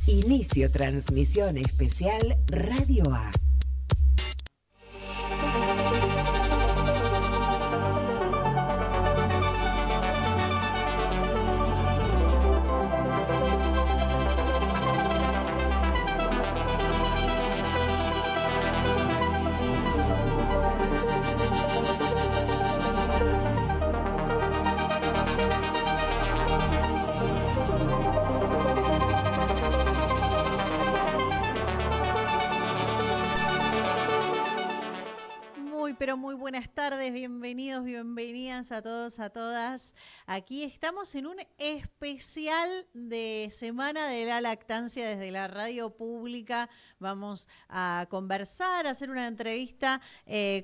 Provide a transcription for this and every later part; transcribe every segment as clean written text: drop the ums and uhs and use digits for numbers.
Inicio transmisión especial Radio A. Pero muy buenas tardes, bienvenidos, bienvenidas a todos, a todas. Aquí estamos en un especial de Semana de la Lactancia desde la radio pública. Vamos a conversar, a hacer una entrevista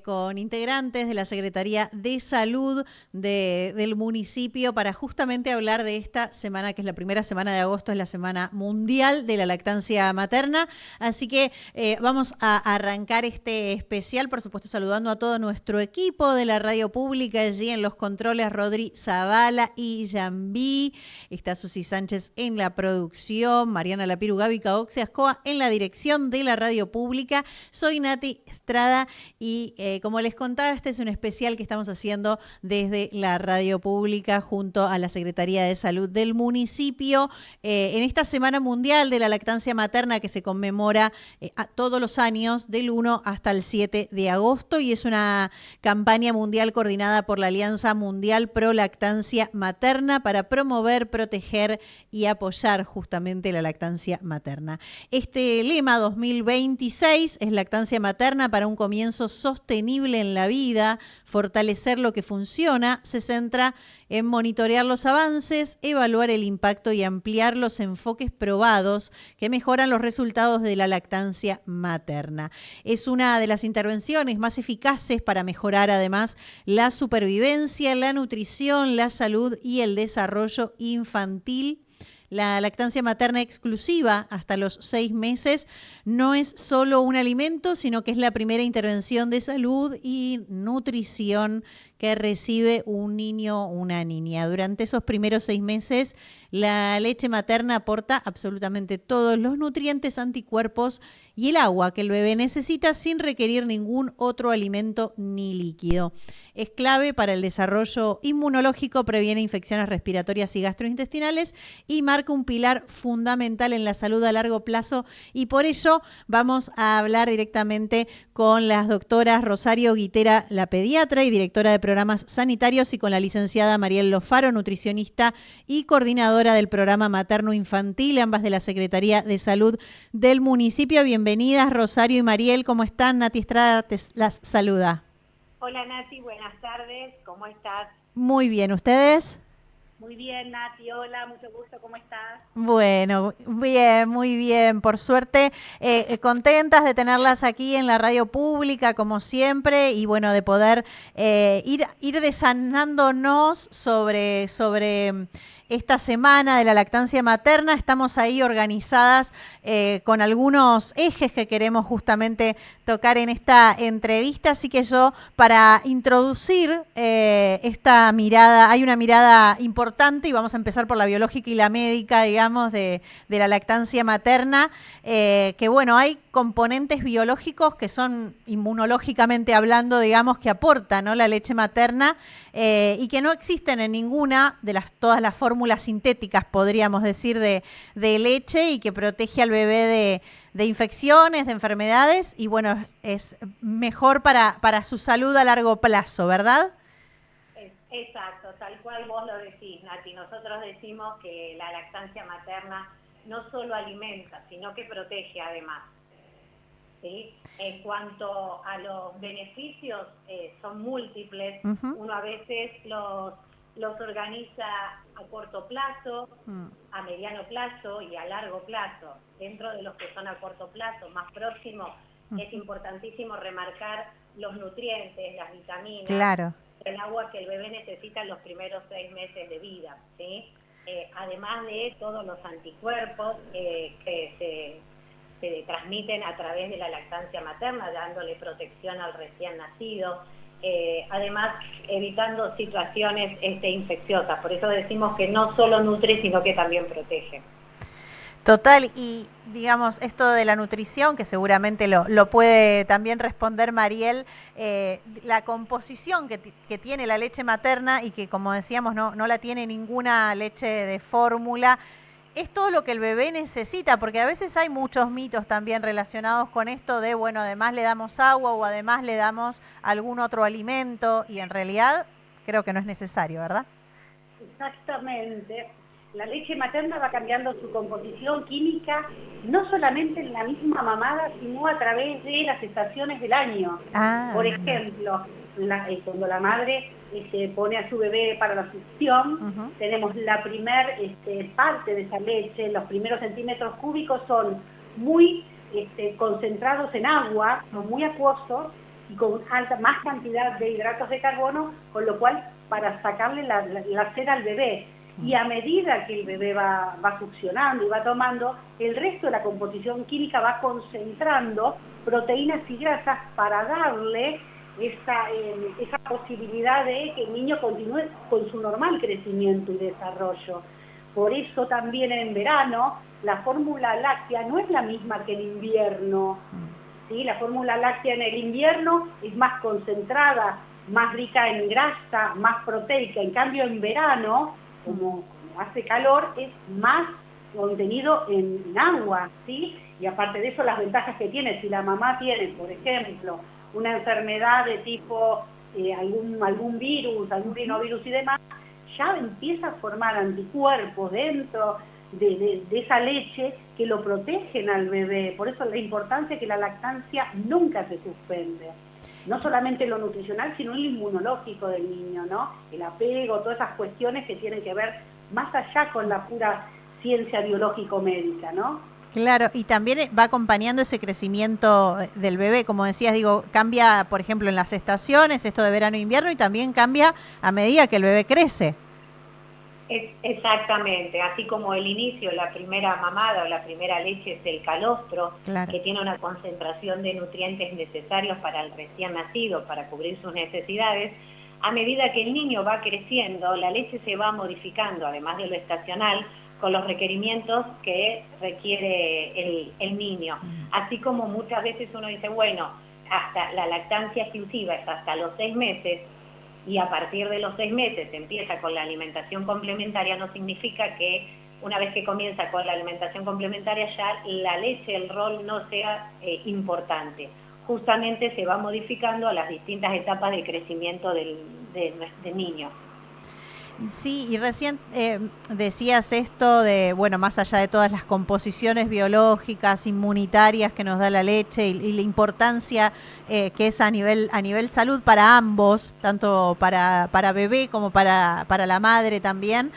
con integrantes de la Secretaría de Salud del municipio para justamente hablar de esta semana, que es la primera semana de agosto, es la Semana Mundial de la Lactancia Materna. Así que vamos a arrancar este especial, por supuesto, saludando a todo nuestro equipo de la radio pública, allí en los controles Rodri Zavala y Yambí. Está Susi Sánchez en la producción, Mariana Lapiru, Gaby Caoxiascoa en la dirección de la radio pública. Soy Nati Estrada y como les contaba, este es un especial que estamos haciendo desde la radio pública junto a la Secretaría de Salud del municipio en esta Semana Mundial de la Lactancia Materna que se conmemora todos los años del 1 hasta el 7 de agosto y es una campaña mundial coordinada por la Alianza Mundial Pro Lactancia Materna para promover, proteger y apoyar justamente la lactancia materna. Este lema 2026 es lactancia materna para un comienzo sostenible en la vida, fortalecer lo que funciona, se centra en monitorear los avances, evaluar el impacto y ampliar los enfoques probados que mejoran los resultados de la lactancia materna. Es una de las intervenciones más eficaces para mejorar además la supervivencia, la nutrición, la salud y el desarrollo infantil. La lactancia materna exclusiva hasta los 6 meses no es solo un alimento, sino que es la primera intervención de salud y nutrición que recibe un niño o una niña. Durante esos primeros 6 meses, la leche materna aporta absolutamente todos los nutrientes, anticuerpos y el agua que el bebé necesita sin requerir ningún otro alimento ni líquido. Es clave para el desarrollo inmunológico, previene infecciones respiratorias y gastrointestinales y marca un pilar fundamental en la salud a largo plazo. Y por ello vamos a hablar directamente con las doctoras Rosario Guitera, la pediatra y directora de programas sanitarios, y con la licenciada Mariel Lofaro, nutricionista y coordinadora del programa materno-infantil, ambas de la Secretaría de Salud del municipio. Bienvenidas, Rosario y Mariel, ¿cómo están? Nati Estrada las saluda. Hola Nati, buenas tardes, ¿cómo estás? Muy bien, ¿ustedes? Muy bien Nati, hola, mucho gusto, ¿cómo estás? Bueno, bien, muy bien, por suerte, contentas de tenerlas aquí en la radio pública como siempre y bueno, de poder ir desanándonos sobre esta semana de la lactancia materna. Estamos ahí organizadas con algunos ejes que queremos justamente tocar en esta entrevista, así que yo para introducir esta mirada, hay una mirada importante y vamos a empezar por la biológica y la médica, digamos, de la lactancia materna, que bueno, hay componentes biológicos que son inmunológicamente hablando, digamos, que aportan, ¿no?, la leche materna y que no existen en ninguna de todas las fórmulas sintéticas, podríamos decir, de leche y que protege al bebé de infecciones, de enfermedades y bueno, es mejor para su salud a largo plazo, ¿verdad? Exacto, tal cual vos lo decís, Nati. Nosotros decimos que la lactancia materna no solo alimenta, sino que protege además. ¿Sí? En cuanto a los beneficios, son múltiples. Uh-huh. Uno a veces los organiza a corto plazo, a mediano plazo y a largo plazo. Dentro de los que son a corto plazo, más próximos, es importantísimo remarcar los nutrientes, las vitaminas, claro, el agua que el bebé necesita en los primeros 6 meses de vida, ¿sí? Además de todos los anticuerpos que se transmiten a través de la lactancia materna, dándole protección al recién nacido, además evitando situaciones infecciosas. Por eso decimos que no solo nutre, sino que también protege. Total, y digamos, esto de la nutrición, que seguramente lo puede también responder Mariel, la composición que tiene la leche materna y que, como decíamos, no la tiene ninguna leche de fórmula, es todo lo que el bebé necesita, porque a veces hay muchos mitos también relacionados con esto de, bueno, además le damos agua o además le damos algún otro alimento, y en realidad creo que no es necesario, ¿verdad? Exactamente. La leche materna va cambiando su composición química, no solamente en la misma mamada, sino a través de las estaciones del año. Por ejemplo, cuando la madre pone a su bebé para la succión, tenemos la primer parte de esa leche, los primeros centímetros cúbicos son muy concentrados en agua, son muy acuosos y con más cantidad de hidratos de carbono, con lo cual para sacarle la sed al bebé. Y a medida que el bebé va succionando y va tomando, el resto de la composición química va concentrando proteínas y grasas para darle esa posibilidad de que el niño continúe con su normal crecimiento y desarrollo. Por eso también en verano la fórmula láctea no es la misma que en invierno. ¿Sí? La fórmula láctea en el invierno es más concentrada, más rica en grasa, más proteica. En cambio en verano, como hace calor, es más contenido en agua, ¿sí? Y aparte de eso, las ventajas que tiene, si la mamá tiene, por ejemplo, una enfermedad de tipo algún virus, algún rinovirus y demás, ya empieza a formar anticuerpos dentro de esa leche que lo protegen al bebé. Por eso la importancia que la lactancia nunca se suspende. No solamente lo nutricional, sino el inmunológico del niño, ¿no? El apego, todas esas cuestiones que tienen que ver más allá con la pura ciencia biológico-médica, ¿no? Claro, y también va acompañando ese crecimiento del bebé, como decías, digo, cambia, por ejemplo, en las estaciones, esto de verano e invierno, y también cambia a medida que el bebé crece. Exactamente, así como el inicio, la primera mamada o la primera leche es el calostro, claro, que tiene una concentración de nutrientes necesarios para el recién nacido, para cubrir sus necesidades. A medida que el niño va creciendo, la leche se va modificando, además de lo estacional, con los requerimientos que requiere el niño. Así como muchas veces uno dice, bueno, hasta la lactancia exclusiva es hasta los 6 meses, y a partir de los 6 meses empieza con la alimentación complementaria, no significa que una vez que comienza con la alimentación complementaria ya la leche, el rol no sea importante. Justamente se va modificando a las distintas etapas de crecimiento del niño. Sí, y recién decías esto de, bueno, más allá de todas las composiciones biológicas, inmunitarias que nos da la leche y la importancia que es a nivel salud para ambos, tanto para bebé como para la madre también.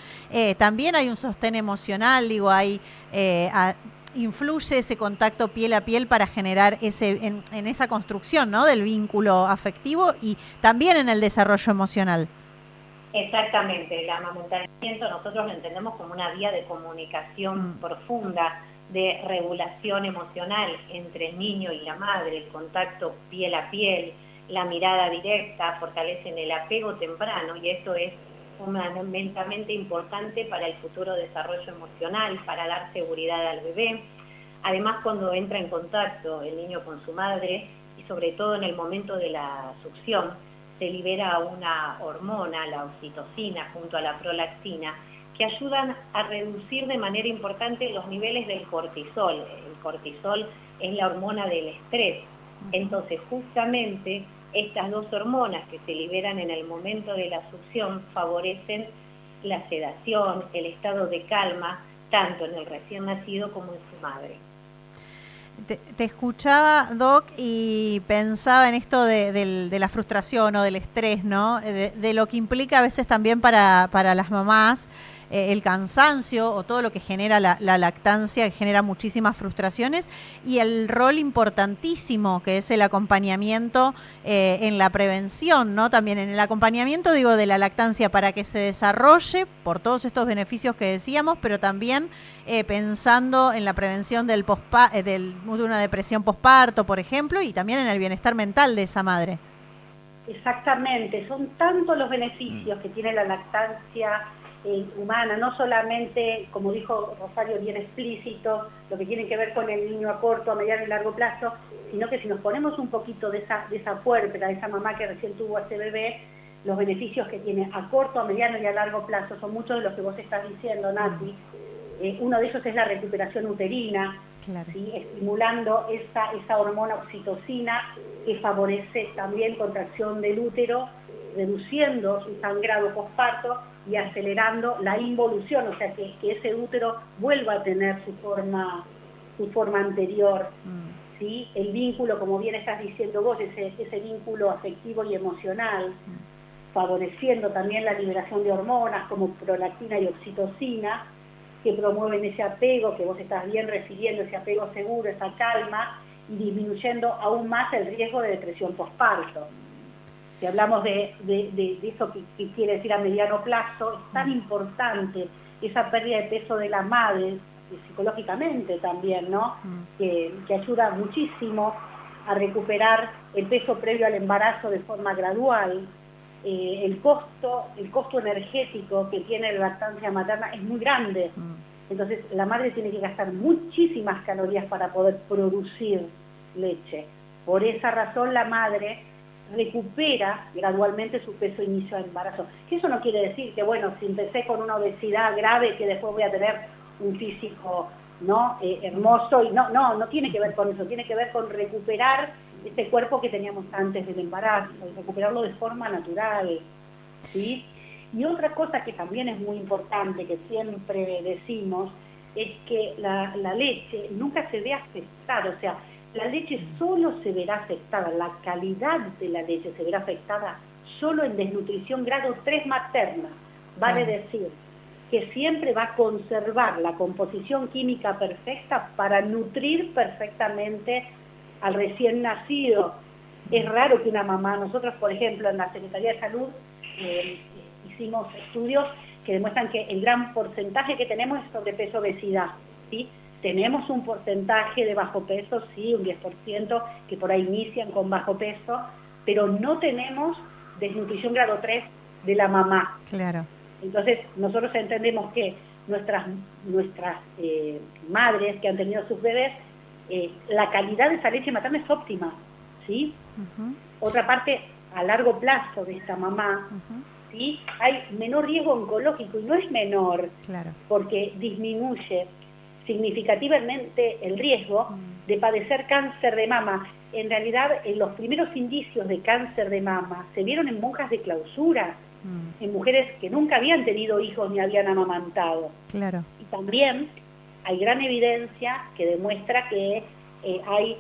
También hay un sostén emocional, digo, influye ese contacto piel a piel para generar en esa construcción, ¿no?, del vínculo afectivo y también en el desarrollo emocional. Exactamente, el amamantamiento nosotros lo entendemos como una vía de comunicación profunda, de regulación emocional entre el niño y la madre, el contacto piel a piel, la mirada directa, fortalecen el apego temprano y esto es fundamentalmente importante para el futuro desarrollo emocional, para dar seguridad al bebé. Además, cuando entra en contacto el niño con su madre y sobre todo en el momento de la succión, se libera una hormona, la oxitocina, junto a la prolactina, que ayudan a reducir de manera importante los niveles del cortisol. El cortisol es la hormona del estrés. Entonces, justamente, estas dos hormonas que se liberan en el momento de la succión favorecen la sedación, el estado de calma, tanto en el recién nacido como en su madre. Te escuchaba, Doc, y pensaba en esto de la frustración o del estrés, ¿no? De lo que implica a veces también para las mamás el cansancio o todo lo que genera la lactancia, que genera muchísimas frustraciones, y el rol importantísimo que es el acompañamiento en la prevención, ¿no? También en el acompañamiento, digo, de la lactancia para que se desarrolle por todos estos beneficios que decíamos, pero también pensando en la prevención de una depresión posparto, por ejemplo, y también en el bienestar mental de esa madre. Exactamente, son tantos los beneficios que tiene la lactancia humana, no solamente, como dijo Rosario, bien explícito, lo que tiene que ver con el niño a corto, a mediano y largo plazo, sino que si nos ponemos un poquito de esa puérpera, de esa mamá que recién tuvo a ese bebé, los beneficios que tiene a corto, a mediano y a largo plazo son muchos de los que vos estás diciendo, Nati. Uno de ellos es la recuperación uterina, claro. ¿sí? Estimulando esa hormona oxitocina que favorece también contracción del útero, reduciendo su sangrado posparto y acelerando la involución, o sea que ese útero vuelva a tener su forma anterior. ¿Sí? El vínculo, como bien estás diciendo vos, ese vínculo afectivo y emocional, favoreciendo también la liberación de hormonas como prolactina y oxitocina, que promueven ese apego, que vos estás bien refiriendo, ese apego seguro, esa calma, y disminuyendo aún más el riesgo de depresión posparto. Si hablamos de eso que quiere decir a mediano plazo, es tan importante esa pérdida de peso de la madre, psicológicamente también, ¿no? Que ayuda muchísimo a recuperar el peso previo al embarazo de forma gradual. El costo energético que tiene la lactancia materna es muy grande. Entonces la madre tiene que gastar muchísimas calorías para poder producir leche. Por esa razón la madre recupera gradualmente su peso inicio del embarazo. Que eso no quiere decir que, bueno, si empecé con una obesidad grave, que después voy a tener un físico, ¿no? Hermoso, y no tiene que ver con eso, tiene que ver con recuperar este cuerpo que teníamos antes del embarazo, y recuperarlo de forma natural, ¿sí? Y otra cosa que también es muy importante, que siempre decimos, es que la leche nunca se ve afectada, o sea, la leche solo se verá afectada, la calidad de la leche se verá afectada solo en desnutrición grado 3 materna, vale decir, que siempre va a conservar la composición química perfecta para nutrir perfectamente al recién nacido. Es raro que una mamá, nosotros por ejemplo en la Secretaría de Salud hicimos estudios que demuestran que el gran porcentaje que tenemos es sobrepeso, obesidad, ¿sí? Tenemos un porcentaje de bajo peso, sí, un 10%, que por ahí inician con bajo peso, pero no tenemos desnutrición grado 3 de la mamá. Claro. Entonces, nosotros entendemos que nuestras madres que han tenido sus bebés, la calidad de esa leche materna es óptima, ¿sí? Otra parte, a largo plazo de esta mamá, ¿sí? Hay menor riesgo oncológico, y no es menor, porque disminuye significativamente el riesgo de padecer cáncer de mama. En realidad, los primeros indicios de cáncer de mama se vieron en monjas de clausura, en mujeres que nunca habían tenido hijos ni habían amamantado. Claro. Y también hay gran evidencia que demuestra que hay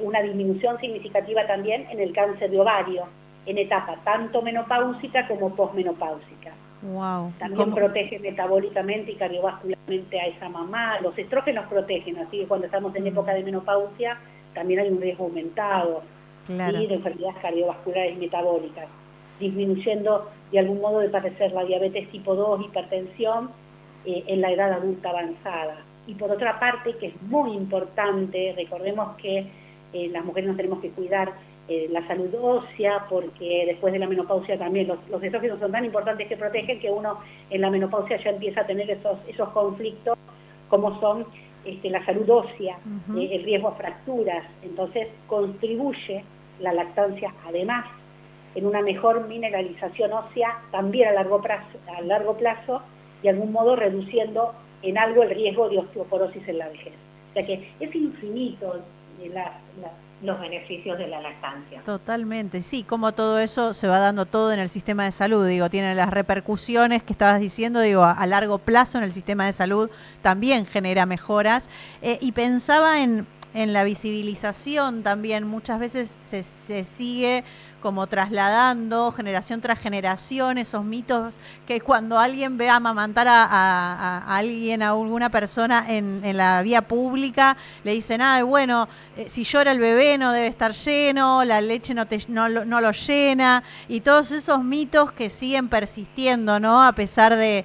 una disminución significativa también en el cáncer de ovario, en etapa tanto menopáusica como posmenopáusica. Wow. También protege metabólicamente y cardiovascularmente a esa mamá. Los estrógenos protegen, así que cuando estamos en época de menopausia también hay un riesgo aumentado, ¿sí? De enfermedades cardiovasculares y metabólicas, disminuyendo de algún modo de padecer la diabetes tipo 2, hipertensión, en la edad adulta avanzada. Y por otra parte, que es muy importante, recordemos que las mujeres nos tenemos que cuidar la salud ósea, porque después de la menopausia también los estrógenos son tan importantes que protegen, que uno en la menopausia ya empieza a tener esos conflictos, como son la salud ósea, el riesgo a fracturas. Entonces contribuye la lactancia además en una mejor mineralización ósea también a largo plazo, de algún modo reduciendo en algo el riesgo de osteoporosis en la vejez. O sea que es infinito los beneficios de la lactancia. Totalmente, sí, como todo eso se va dando todo en el sistema de salud, digo, tiene las repercusiones que estabas diciendo, digo, a largo plazo en el sistema de salud también genera mejoras, y pensaba en la visibilización también, muchas veces se sigue como trasladando generación tras generación esos mitos que cuando alguien ve amamantar a alguien, a alguna persona en la vía pública, le dicen, bueno, si llora el bebé no debe estar lleno, la leche no lo llena, y todos esos mitos que siguen persistiendo, ¿no? A pesar de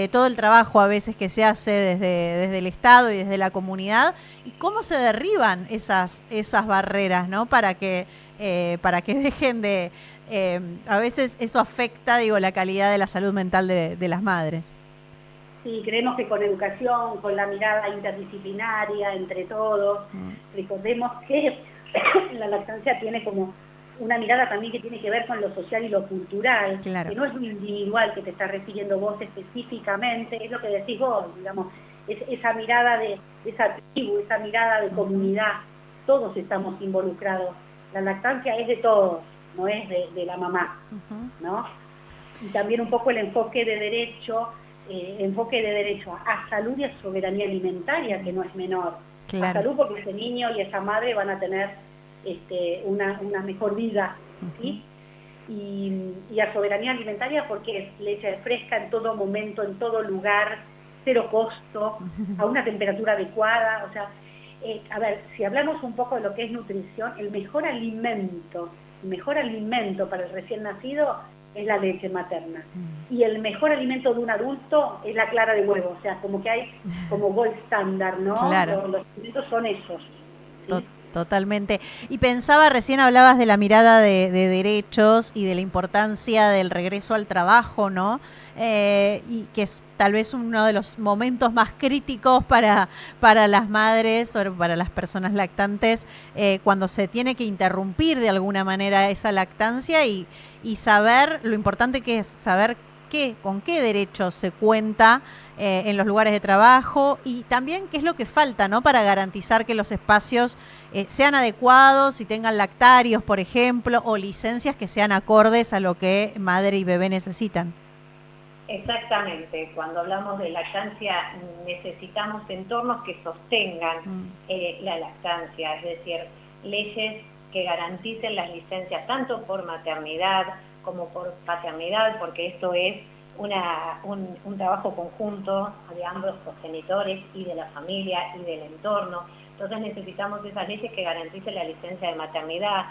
todo el trabajo a veces que se hace desde el Estado y desde la comunidad, y cómo se derriban esas barreras, ¿no? Para que dejen de a veces eso afecta, digo, la calidad de la salud mental de las madres. Sí, creemos que con educación, con la mirada interdisciplinaria entre todos, recordemos que la lactancia tiene como una mirada también que tiene que ver con lo social y lo cultural, claro, que no es lo individual que te está refiriendo vos específicamente, es lo que decís vos, digamos, esa mirada de esa tribu, esa mirada de comunidad, todos estamos involucrados. La lactancia es de todos, no es de la mamá, ¿no? Y también un poco el enfoque de derecho a salud y a soberanía alimentaria, que no es menor. Claro. A salud porque ese niño y esa madre van a tener una mejor vida, ¿sí? Y a soberanía alimentaria porque es leche fresca en todo momento, en todo lugar, cero costo, a una temperatura adecuada. O sea, a ver, si hablamos un poco de lo que es nutrición, el mejor alimento para el recién nacido es la leche materna. Y el mejor alimento de un adulto es la clara de huevo. O sea, como que hay como gold standard, ¿no? Claro. Los alimentos son esos. ¿Sí? Totalmente. Y pensaba, recién hablabas de la mirada de derechos y de la importancia del regreso al trabajo, ¿no? Y que es tal vez uno de los momentos más críticos para las madres o para las personas lactantes, cuando se tiene que interrumpir de alguna manera esa lactancia y saber lo importante que es saber con qué derechos se cuenta en los lugares de trabajo y también qué es lo que falta, ¿no? Para garantizar que los espacios sean adecuados y tengan lactarios, por ejemplo, o licencias que sean acordes a lo que madre y bebé necesitan. Exactamente, cuando hablamos de lactancia necesitamos entornos que sostengan la lactancia, es decir, leyes que garanticen las licencias tanto por maternidad como por paternidad, porque esto es un trabajo conjunto de ambos progenitores y de la familia y del entorno. Entonces necesitamos esas leyes que garanticen la licencia de maternidad,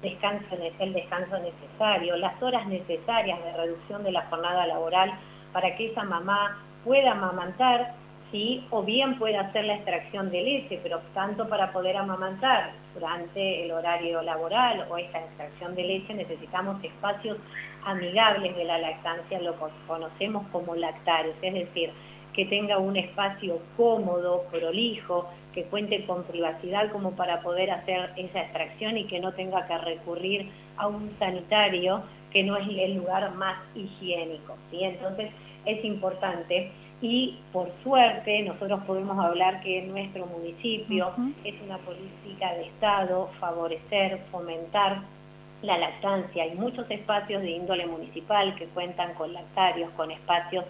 el descanso necesario, las horas necesarias de reducción de la jornada laboral para que esa mamá pueda amamantar, ¿sí? O bien pueda hacer la extracción de leche, pero tanto para poder amamantar durante el horario laboral o esta extracción de leche necesitamos espacios amigables de la lactancia, lo que conocemos como lactarios, es decir, que tenga un espacio cómodo, prolijo, que cuente con privacidad como para poder hacer esa extracción y que no tenga que recurrir a un sanitario que no es el lugar más higiénico, ¿sí? Entonces es importante y por suerte nosotros podemos hablar que en nuestro municipio es una política de Estado favorecer, fomentar la lactancia. Hay muchos espacios de índole municipal que cuentan con lactarios, con espacios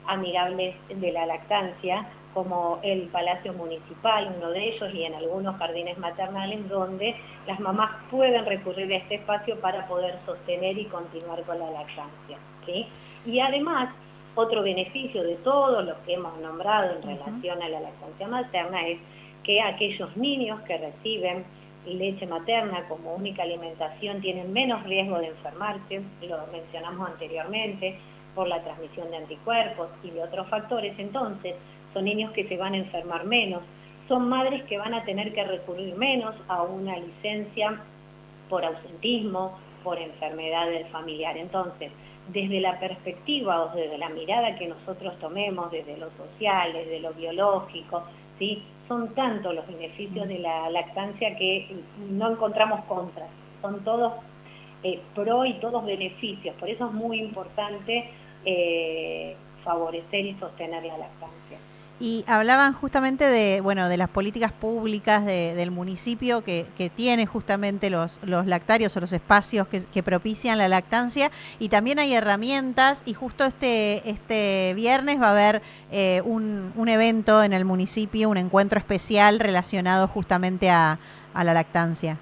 amigables de la lactancia, como el Palacio Municipal, uno de ellos, y en algunos jardines maternales, donde las mamás pueden recurrir a este espacio para poder sostener y continuar con la lactancia, ¿sí? Y además, otro beneficio de todos los que hemos nombrado en relación a la lactancia materna es que aquellos niños que reciben leche materna como única alimentación tienen menos riesgo de enfermarse, lo mencionamos anteriormente, por la transmisión de anticuerpos y de otros factores. Entonces son niños que se van a enfermar menos, son madres que van a tener que recurrir menos a una licencia por ausentismo, por enfermedad del familiar. Entonces, desde la perspectiva o desde la mirada que nosotros tomemos, desde lo social, desde lo biológico, ¿sí? Son tantos los beneficios de la lactancia que no encontramos contras, son todos pro y todos beneficios, por eso es muy importante favorecer y sostener la lactancia. Y hablaban justamente de las políticas públicas del municipio que tiene justamente los lactarios o los espacios que propician la lactancia, y también hay herramientas, y justo este viernes va a haber un evento en el municipio, un encuentro especial relacionado justamente a la lactancia.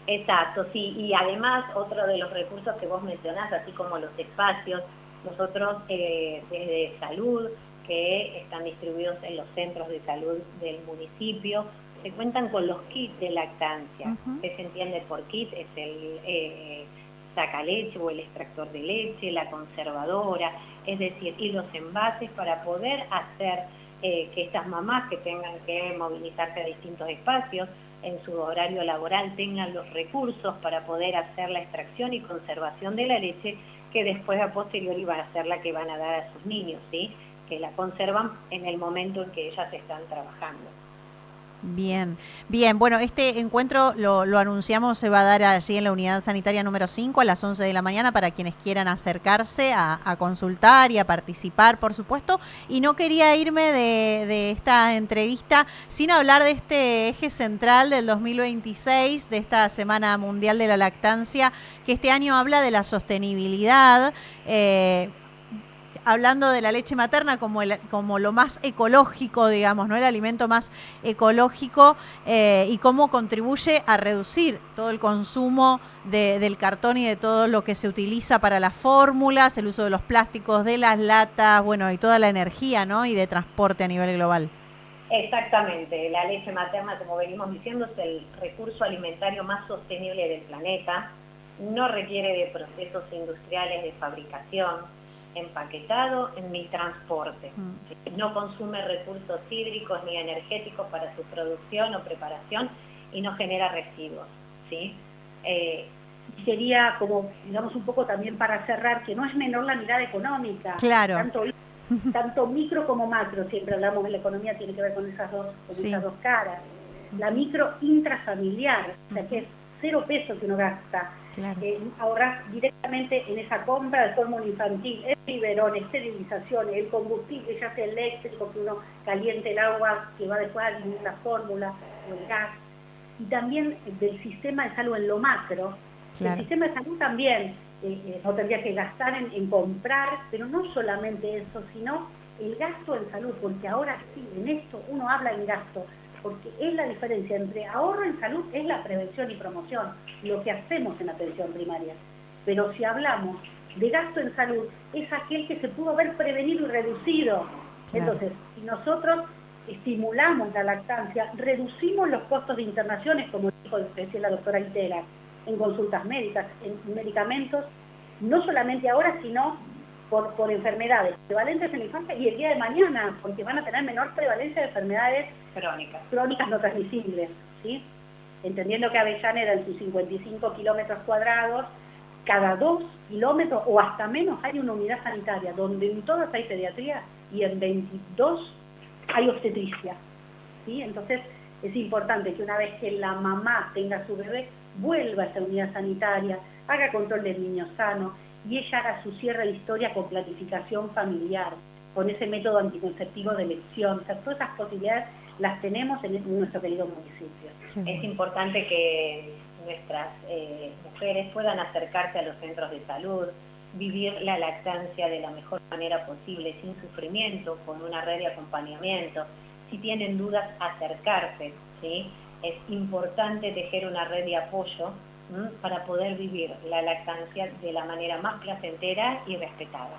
Exacto, sí, y además otro de los recursos que vos mencionás, así como los espacios, nosotros desde salud, que están distribuidos en los centros de salud del municipio, se cuentan con los kits de lactancia. ¿Qué se entiende por kit? Es el sacaleche o el extractor de leche, la conservadora, es decir, y los envases para poder hacer que estas mamás que tengan que movilizarse a distintos espacios en su horario laboral tengan los recursos para poder hacer la extracción y conservación de la leche, que después a posteriori va a ser la que van a dar a sus niños, ¿sí? Que la conservan en el momento en que ellas están trabajando. Bien, bien. Bueno, este encuentro lo anunciamos, se va a dar allí en la unidad sanitaria número 5 a las 11 de la mañana para quienes quieran acercarse a consultar y a participar, por supuesto. Y no quería irme de esta entrevista sin hablar de este eje central del 2026, de esta Semana Mundial de la Lactancia, que este año habla de la sostenibilidad, hablando de la leche materna como lo más ecológico, digamos, ¿no? El alimento más ecológico, y cómo contribuye a reducir todo el consumo del cartón y de todo lo que se utiliza para las fórmulas, el uso de los plásticos, de las latas, bueno, y toda la energía, ¿no? Y de transporte a nivel global. Exactamente, la leche materna, como venimos diciendo, es el recurso alimentario más sostenible del planeta, no requiere de procesos industriales de fabricación, empaquetado ni transporte. No consume recursos hídricos ni energéticos para su producción o preparación y no genera residuos, ¿sí? Sería como, digamos, un poco también para cerrar, que no es menor la mirada económica. Claro. Tanto micro como macro, siempre hablamos de la economía, tiene que ver con esas dos caras. La micro intrafamiliar, o sea que es 0 pesos que uno gasta. Claro. Ahorrar directamente en esa compra de fórmula infantil, el biberón, esterilizaciones, el combustible, ya sea eléctrico, que uno caliente el agua que va después a diluir la fórmula, o el gas, y también del sistema de salud en lo macro. Claro. El sistema de salud también no tendría que gastar en comprar, pero no solamente eso, sino el gasto en salud, porque ahora sí, en esto uno habla en gasto, porque es la diferencia entre ahorro en salud, es la prevención y promoción, lo que hacemos en la atención primaria. Pero si hablamos de gasto en salud, es aquel que se pudo haber prevenido y reducido. Claro. Entonces, si nosotros estimulamos la lactancia, reducimos los costos de internaciones, como decía la doctora Itera, en consultas médicas, en medicamentos, no solamente ahora, sino por enfermedades prevalentes en la infancia y el día de mañana, porque van a tener menor prevalencia de enfermedades crónicas no transmisibles, ¿sí? Entendiendo que Avellaneda en sus 55 kilómetros cuadrados, cada 2 kilómetros o hasta menos hay una unidad sanitaria, donde en todas hay pediatría y en 22 hay obstetricia, ¿sí? Entonces es importante que una vez que la mamá tenga su bebé, vuelva a esa unidad sanitaria, haga control del niño sano, y ella haga su cierre de historia con planificación familiar, con ese método anticonceptivo de elección. O sea, todas esas posibilidades las tenemos en nuestro querido municipio. Sí. Es importante que nuestras mujeres puedan acercarse a los centros de salud, vivir la lactancia de la mejor manera posible, sin sufrimiento, con una red de acompañamiento. Si tienen dudas, acercarse, ¿sí? Es importante tejer una red de apoyo para poder vivir la lactancia de la manera más placentera y respetada.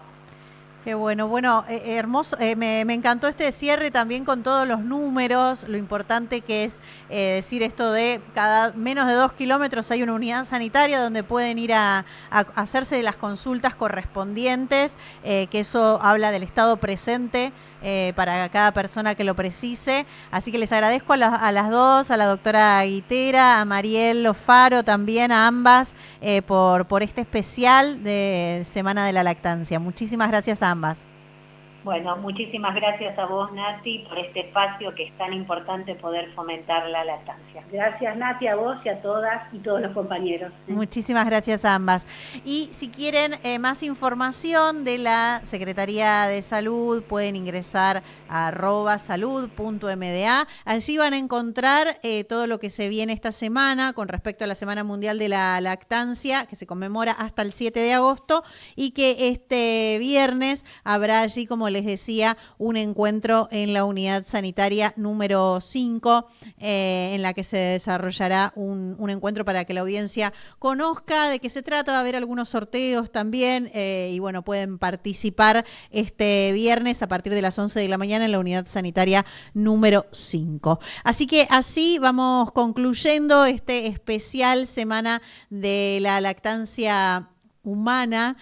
Qué bueno, bueno, hermoso, me encantó este cierre también con todos los números, lo importante que es decir esto de cada menos de 2 kilómetros hay una unidad sanitaria donde pueden ir a hacerse las consultas correspondientes, que eso habla del estado presente para cada persona que lo precise. Así que les agradezco a las dos, a la doctora Itera, a Mariel Lofaro también, a ambas, por este especial de Semana de la Lactancia. Muchísimas gracias a ambas. Bueno, muchísimas gracias a vos, Nati, por este espacio que es tan importante poder fomentar la lactancia. Gracias, Nati, a vos y a todas y todos los compañeros. Muchísimas gracias a ambas. Y si quieren más información de la Secretaría de Salud, pueden ingresar a @salud.mda. Allí van a encontrar todo lo que se viene esta semana con respecto a la Semana Mundial de la Lactancia, que se conmemora hasta el 7 de agosto, y que este viernes habrá allí, como les decía, un encuentro en la unidad sanitaria número 5, en la que se desarrollará un encuentro para que la audiencia conozca de qué se trata. Va a haber algunos sorteos también, y bueno, pueden participar este viernes a partir de las 11 de la mañana en la unidad sanitaria número 5. Así que así vamos concluyendo este especial Semana de la Lactancia humana,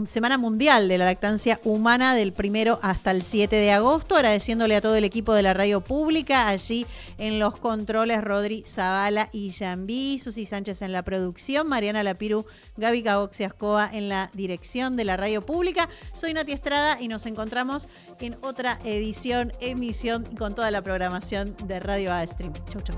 Semana Mundial de la Lactancia Humana del 1 hasta el 7 de agosto, agradeciéndole a todo el equipo de la radio pública, allí en los controles Rodri Zavala y Yambí, Susi Sánchez en la producción, Mariana Lapiru, Gaby Caboxiascoa en la dirección de la radio pública. Soy Nati Estrada y nos encontramos en otra emisión con toda la programación de Radio A-Stream. Chau, chau.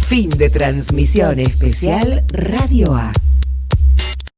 Fin de transmisión especial Radio A.